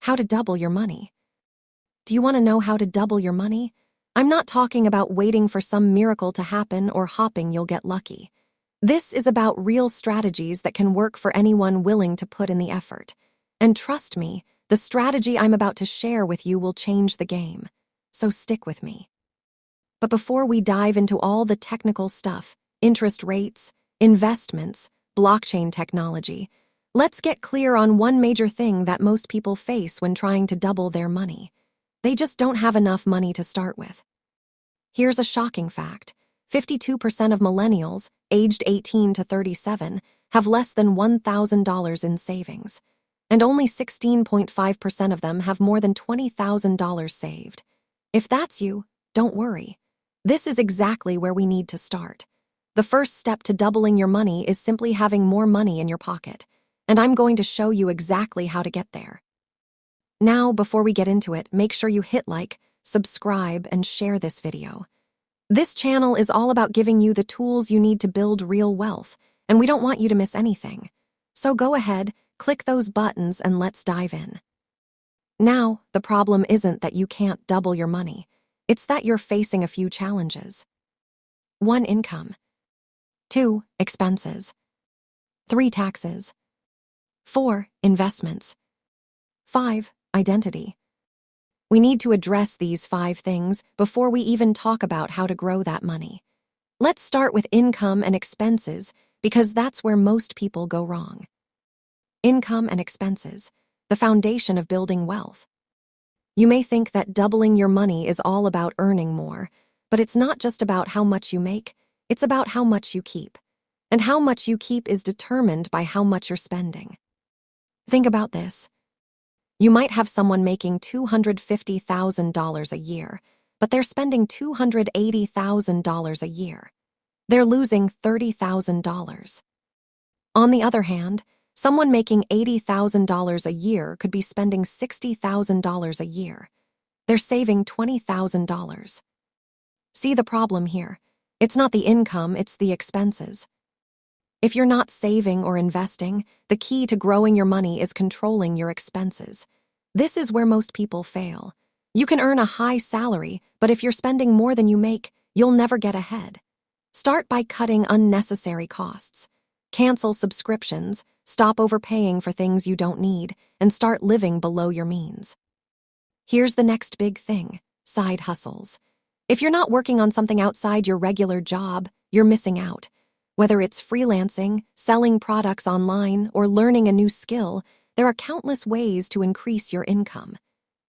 How to double your money. Do you want to know how to double your money? I'm not talking about waiting for some miracle to happen or hoping you'll get lucky. This is about real strategies that can work for anyone willing to put in the effort. And trust me, the strategy I'm about to share with you will change the game. So stick with me. But before we dive into all the technical stuff, interest rates, investments, blockchain technology, let's get clear on one major thing that most people face when trying to double their money. They just don't have enough money to start with. Here's a shocking fact. 52% of millennials, aged 18 to 37, have less than $1,000 in savings. And only 16.5% of them have more than $20,000 saved. If that's you, don't worry. This is exactly where we need to start. The first step to doubling your money is simply having more money in your pocket. And I'm going to show you exactly how to get there. Now, before we get into it, make sure you hit like, subscribe, and share this video. This channel is all about giving you the tools you need to build real wealth, and we don't want you to miss anything. So go ahead, click those buttons, and let's dive in. Now, the problem isn't that you can't double your money. It's that you're facing a few challenges. 1. Income. 2. Expenses. 3. Taxes. 4. Investments. 5. Identity. We need to address these 5 things before we even talk about how to grow that money. Let's start with income and expenses because that's where most people go wrong. Income and expenses, the foundation of building wealth. You may think that doubling your money is all about earning more, but it's not just about how much you make, it's about how much you keep. And how much you keep is determined by how much you're spending. Think about this. You might have someone making $250,000 a year, but they're spending $280,000 a year. They're losing $30,000. On the other hand, someone making $80,000 a year could be spending $60,000 a year. They're saving $20,000. See the problem here? It's not the income, it's the expenses. If you're not saving or investing, the key to growing your money is controlling your expenses. This is where most people fail. You can earn a high salary, but if you're spending more than you make, you'll never get ahead. Start by cutting unnecessary costs. Cancel subscriptions, stop overpaying for things you don't need, and start living below your means. Here's the next big thing: side hustles. If you're not working on something outside your regular job, you're missing out. Whether it's freelancing, selling products online, or learning a new skill, there are countless ways to increase your income.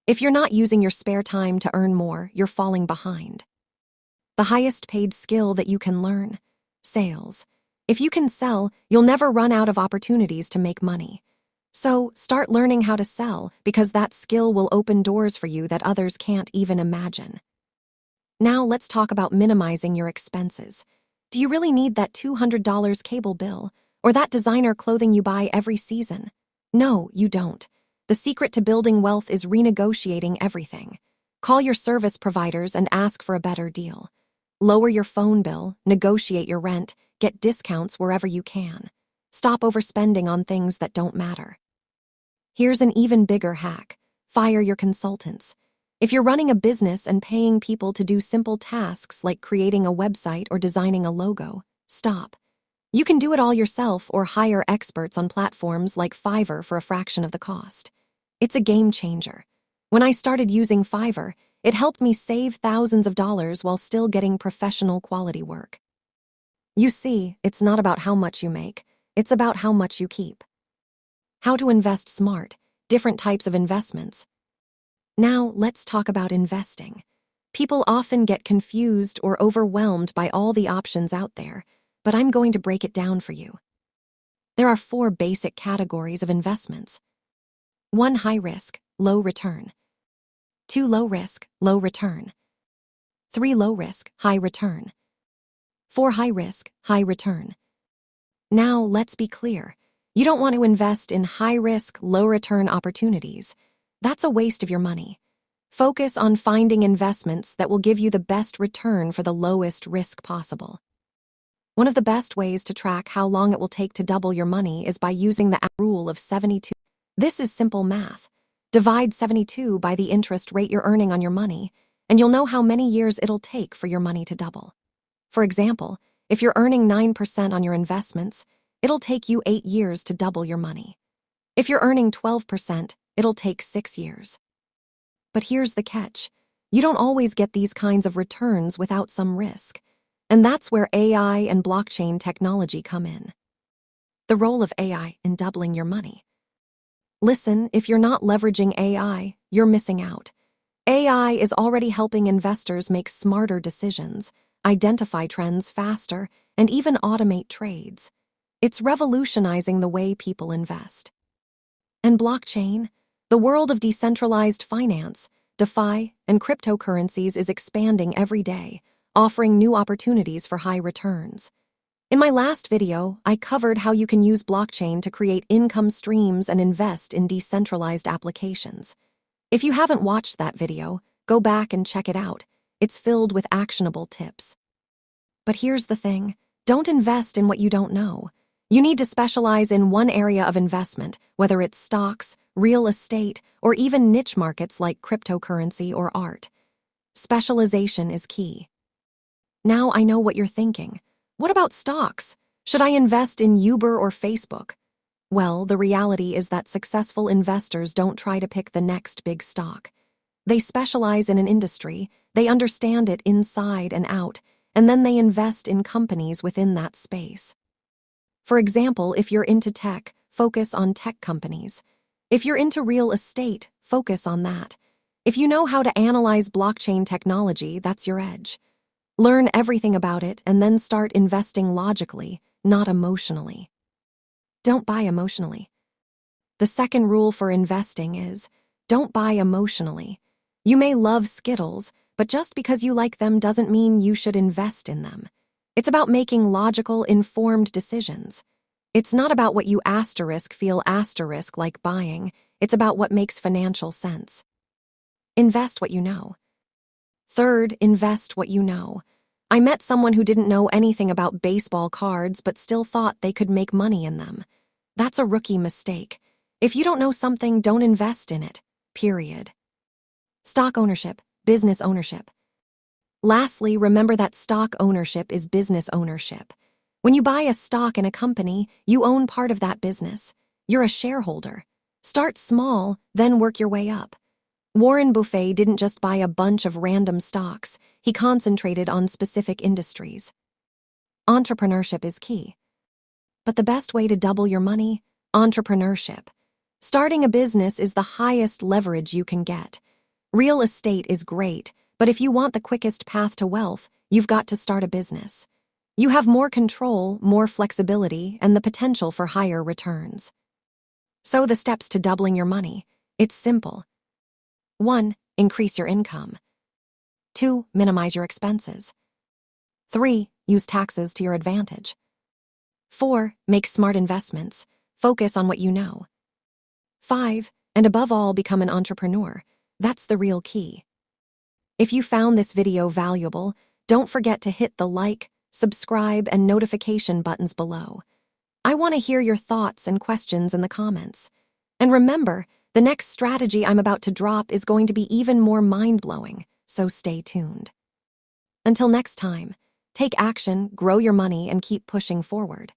If you're not using your spare time to earn more, you're falling behind. The highest paid skill that you can learn: sales. If you can sell, you'll never run out of opportunities to make money. So start learning how to sell, because that skill will open doors for you that others can't even imagine. Now let's talk about minimizing your expenses. Do you really need that $200 cable bill, or that designer clothing you buy every season? No, you don't. The secret to building wealth is renegotiating everything. Call your service providers and ask for a better deal. Lower your phone bill, negotiate your rent, get discounts wherever you can. Stop overspending on things that don't matter. Here's an even bigger hack: fire your consultants. If you're running a business and paying people to do simple tasks like creating a website or designing a logo, stop. You can do it all yourself or hire experts on platforms like Fiverr for a fraction of the cost. It's a game changer. When I started using Fiverr, it helped me save thousands of dollars while still getting professional quality work. You see, it's not about how much you make, it's about how much you keep. How to invest smart, different types of investments. Now, let's talk about investing. People often get confused or overwhelmed by all the options out there, but I'm going to break it down for you. There are 4 basic categories of investments. 1. High risk, low return. 2. Low risk, low return. 3. Low risk, high return. 4. High risk, high return. Now, let's be clear. You don't want to invest in high risk, low return opportunities. That's a waste of your money. Focus on finding investments that will give you the best return for the lowest risk possible. One of the best ways to track how long it will take to double your money is by using the rule of 72. This is simple math. Divide 72 by the interest rate you're earning on your money, and you'll know how many years it'll take for your money to double. For example, if you're earning 9% on your investments, it'll take you 8 years to double your money. If you're earning 12%, it'll take 6 years. But here's the catch. You don't always get these kinds of returns without some risk. And that's where AI and blockchain technology come in. The role of AI in doubling your money. Listen, if you're not leveraging AI, you're missing out. AI is already helping investors make smarter decisions, identify trends faster, and even automate trades. It's revolutionizing the way people invest. And blockchain, the world of decentralized finance, DeFi, and cryptocurrencies is expanding every day, offering new opportunities for high returns. In my last video, I covered how you can use blockchain to create income streams and invest in decentralized applications. If you haven't watched that video, go back and check it out. It's filled with actionable tips. But here's the thing, don't invest in what you don't know. You need to specialize in one area of investment, whether it's stocks, real estate, or even niche markets like cryptocurrency or art. Specialization is key. Now I know what you're thinking. What about stocks? Should I invest in Uber or Facebook? Well, the reality is that successful investors don't try to pick the next big stock. They specialize in an industry, they understand it inside and out, and then they invest in companies within that space. For example, if you're into tech, focus on tech companies. If you're into real estate, focus on that. If you know how to analyze blockchain technology, that's your edge. Learn everything about it and then start investing logically, not emotionally. Don't buy emotionally. The second rule for investing is, don't buy emotionally. You may love Skittles, but just because you like them doesn't mean you should invest in them. It's about making logical, informed decisions. It's not about what you feel like buying. It's about what makes financial sense. Invest what you know. Third, invest what you know. I met someone who didn't know anything about baseball cards but still thought they could make money in them. That's a rookie mistake. If you don't know something, don't invest in it. Period. Stock ownership, business ownership. Lastly, remember that stock ownership is business ownership. When you buy a stock in a company, you own part of that business. You're a shareholder. Start small, then work your way up. Warren Buffett didn't just buy a bunch of random stocks. He concentrated on specific industries. Entrepreneurship is key. But the best way to double your money? Entrepreneurship. Starting a business is the highest leverage you can get. Real estate is great, but if you want the quickest path to wealth, you've got to start a business. You have more control, more flexibility, and the potential for higher returns. So the steps to doubling your money. It's simple. 1. Increase your income. 2. Minimize your expenses. 3. Use taxes to your advantage. 4. Make smart investments. Focus on what you know. 5. And above all, become an entrepreneur. That's the real key. If you found this video valuable, don't forget to hit the like, subscribe, and notification buttons below. I want to hear your thoughts and questions in the comments. And remember, the next strategy I'm about to drop is going to be even more mind-blowing, so stay tuned. Until next time, take action, grow your money, and keep pushing forward.